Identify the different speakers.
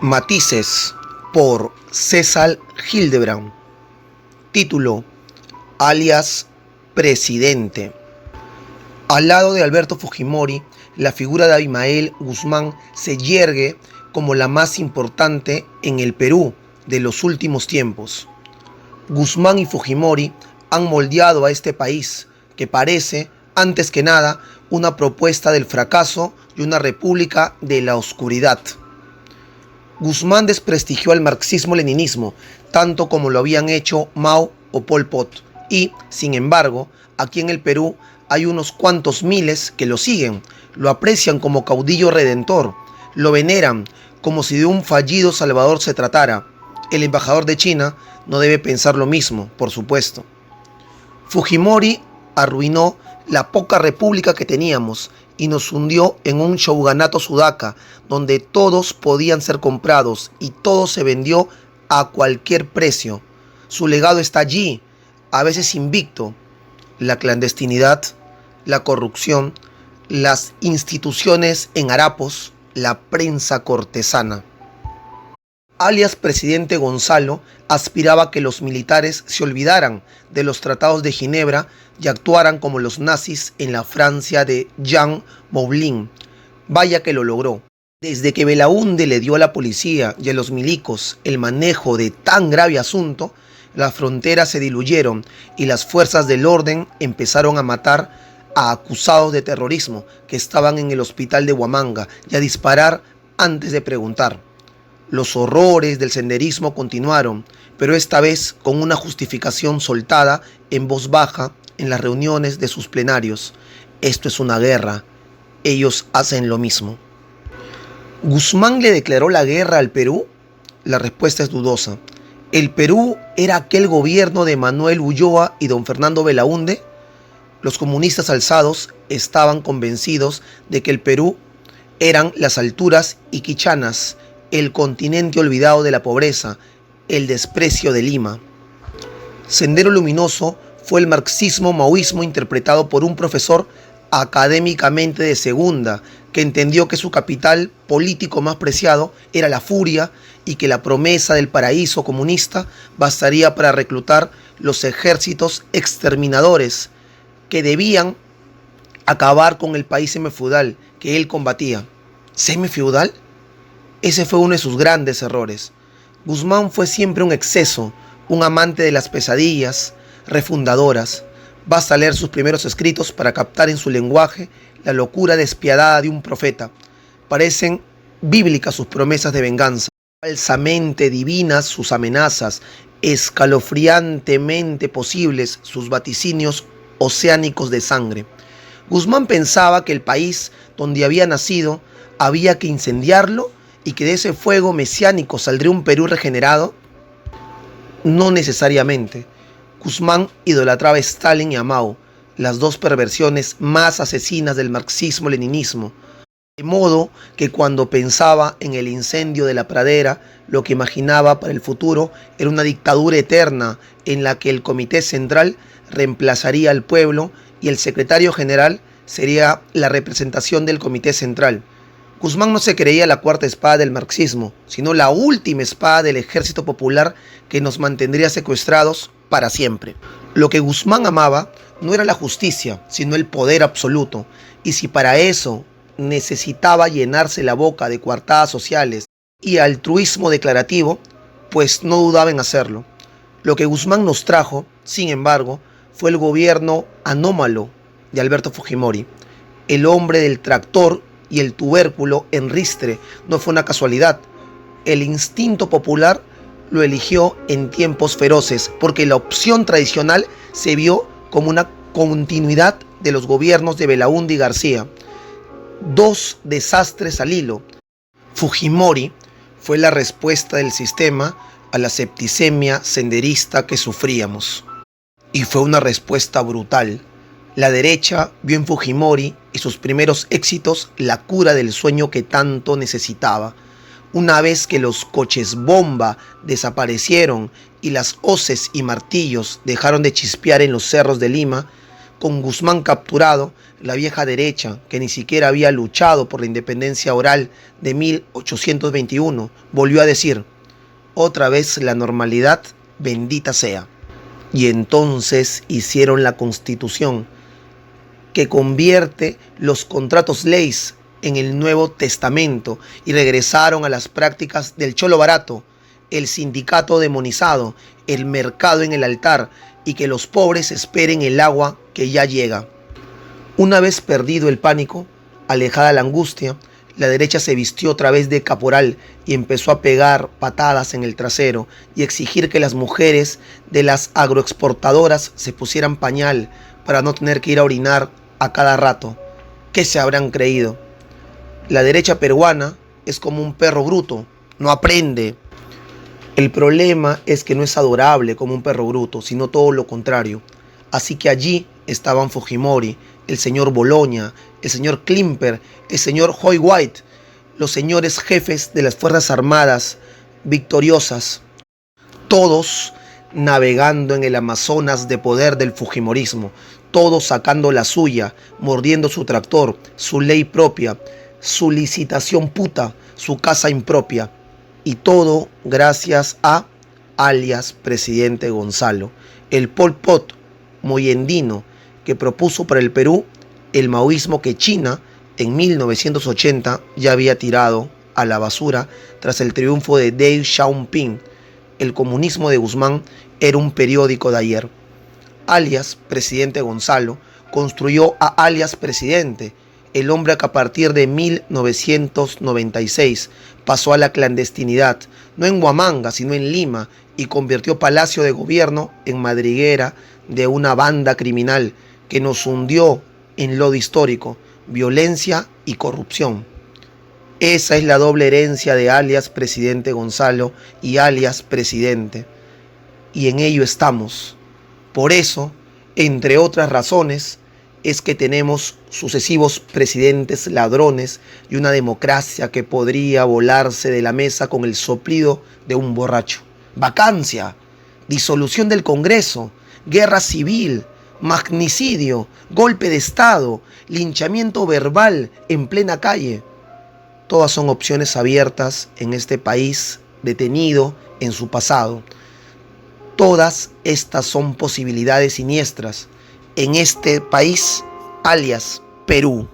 Speaker 1: Matices por César Hildebrand. Título: alias Presidente. Al lado de Alberto Fujimori, la figura de Abimael Guzmán se yergue como la más importante en el Perú de los últimos tiempos. Guzmán y Fujimori han moldeado a este país, que parece, antes que nada, una propuesta del fracaso y una república de la oscuridad. Guzmán desprestigió al marxismo-leninismo, tanto como lo habían hecho Mao o Pol Pot, y, sin embargo, aquí en el Perú hay unos cuantos miles que lo siguen, lo aprecian como caudillo redentor, lo veneran como si de un fallido salvador se tratara. El embajador de China no debe pensar lo mismo, por supuesto. Fujimori arruinó la poca república que teníamos y nos hundió en un shogunato sudaca, donde todos podían ser comprados y todo se vendió a cualquier precio. Su legado está allí, a veces invicto: la clandestinidad, la corrupción, las instituciones en harapos, la prensa cortesana. Alias Presidente Gonzalo aspiraba a que los militares se olvidaran de los tratados de Ginebra y actuaran como los nazis en la Francia de Jean Moulin. Vaya que lo logró. Desde que Belaúnde le dio a la policía y a los milicos el manejo de tan grave asunto, las fronteras se diluyeron y las fuerzas del orden empezaron a matar a acusados de terrorismo que estaban en el hospital de Huamanga y a disparar antes de preguntar. Los horrores del senderismo continuaron, pero esta vez con una justificación soltada en voz baja en las reuniones de sus plenarios: esto es una guerra, ellos hacen lo mismo. ¿Guzmán le declaró la guerra al Perú? La respuesta es dudosa. ¿El Perú era aquel gobierno de Manuel Ulloa y don Fernando Belaúnde? Los comunistas alzados estaban convencidos de que el Perú eran las alturas iquichanas, el continente olvidado de la pobreza, el desprecio de Lima. Sendero Luminoso fue el marxismo-maoísmo interpretado por un profesor académicamente de segunda, que entendió que su capital político más preciado era la furia y que la promesa del paraíso comunista bastaría para reclutar los ejércitos exterminadores que debían acabar con el país semifeudal que él combatía. ¿Semifeudal? Ese fue uno de sus grandes errores. Guzmán fue siempre un exceso, un amante de las pesadillas refundadoras. Basta leer sus primeros escritos para captar en su lenguaje la locura despiadada de un profeta. Parecen bíblicas sus promesas de venganza, falsamente divinas sus amenazas, escalofriantemente posibles sus vaticinios oceánicos de sangre. Guzmán pensaba que el país donde había nacido había que incendiarlo y que de ese fuego mesiánico saldría un Perú regenerado. No necesariamente. Guzmán idolatraba a Stalin y a Mao, las dos perversiones más asesinas del marxismo-leninismo, de modo que cuando pensaba en el incendio de la pradera, lo que imaginaba para el futuro era una dictadura eterna en la que el Comité Central reemplazaría al pueblo y el secretario general sería la representación del Comité Central. Guzmán no se creía la cuarta espada del marxismo, sino la última espada del ejército popular que nos mantendría secuestrados para siempre. Lo que Guzmán amaba no era la justicia, sino el poder absoluto, y si para eso necesitaba llenarse la boca de coartadas sociales y altruismo declarativo, pues no dudaba en hacerlo. Lo que Guzmán nos trajo, sin embargo, fue el gobierno anómalo de Alberto Fujimori. El hombre del tractor y el tubérculo en ristre no fue una casualidad. El instinto popular lo eligió en tiempos feroces, porque la opción tradicional se vio como una continuidad de los gobiernos de Belaúnde y García. Dos desastres al hilo. Fujimori fue la respuesta del sistema a la septicemia senderista que sufríamos. Y fue una respuesta brutal. La derecha vio en Fujimori y sus primeros éxitos la cura del sueño que tanto necesitaba. Una vez que los coches bomba desaparecieron y las hoces y martillos dejaron de chispear en los cerros de Lima, Con Guzmán capturado, la vieja derecha, que ni siquiera había luchado por la independencia oral de 1821, volvió a decir: otra vez la normalidad, bendita sea. Y entonces hicieron la Constitución, que convierte los contratos leyes en el Nuevo Testamento, y regresaron a las prácticas del cholo barato, el sindicato demonizado, el mercado en el altar, y que los pobres esperen el agua que ya llega. Una vez perdido el pánico, alejada la angustia, la derecha se vistió otra vez de caporal y empezó a pegar patadas en el trasero y exigir que las mujeres de las agroexportadoras se pusieran pañal para no tener que ir a orinar a cada rato. ¿Qué se habrán creído? La derecha peruana es como un perro bruto, no aprende. El problema es que no es adorable como un perro bruto, sino todo lo contrario. Así que allí estaban Fujimori, el señor Boloña, el señor Klimper, el señor Hoy White, los señores jefes de las Fuerzas Armadas victoriosas, todos navegando en el Amazonas de poder del Fujimorismo, todos sacando la suya, mordiendo su tractor, su ley propia, su licitación puta, su casa impropia, y todo gracias a alias presidente Gonzalo, el Pol Pot moyendino que propuso para el Perú el maoísmo que China en 1980 ya había tirado a la basura tras el triunfo de Deng Xiaoping. El comunismo de Guzmán era un periódico de ayer. Alias presidente Gonzalo construyó a alias presidente, el hombre que a partir de 1996 pasó a la clandestinidad, no en Huamanga, sino en Lima, y convirtió Palacio de Gobierno en madriguera de una banda criminal que nos hundió en lodo histórico, violencia y corrupción. Esa es la doble herencia de alias presidente Gonzalo y alias presidente. Y en ello estamos. Por eso, entre otras razones, es que tenemos sucesivos presidentes ladrones y una democracia que podría volarse de la mesa con el soplido de un borracho. Vacancia, disolución del Congreso, guerra civil, magnicidio, golpe de Estado, linchamiento verbal en plena calle. Todas son opciones abiertas en este país detenido en su pasado. Todas estas son posibilidades siniestras en este país, alias Perú.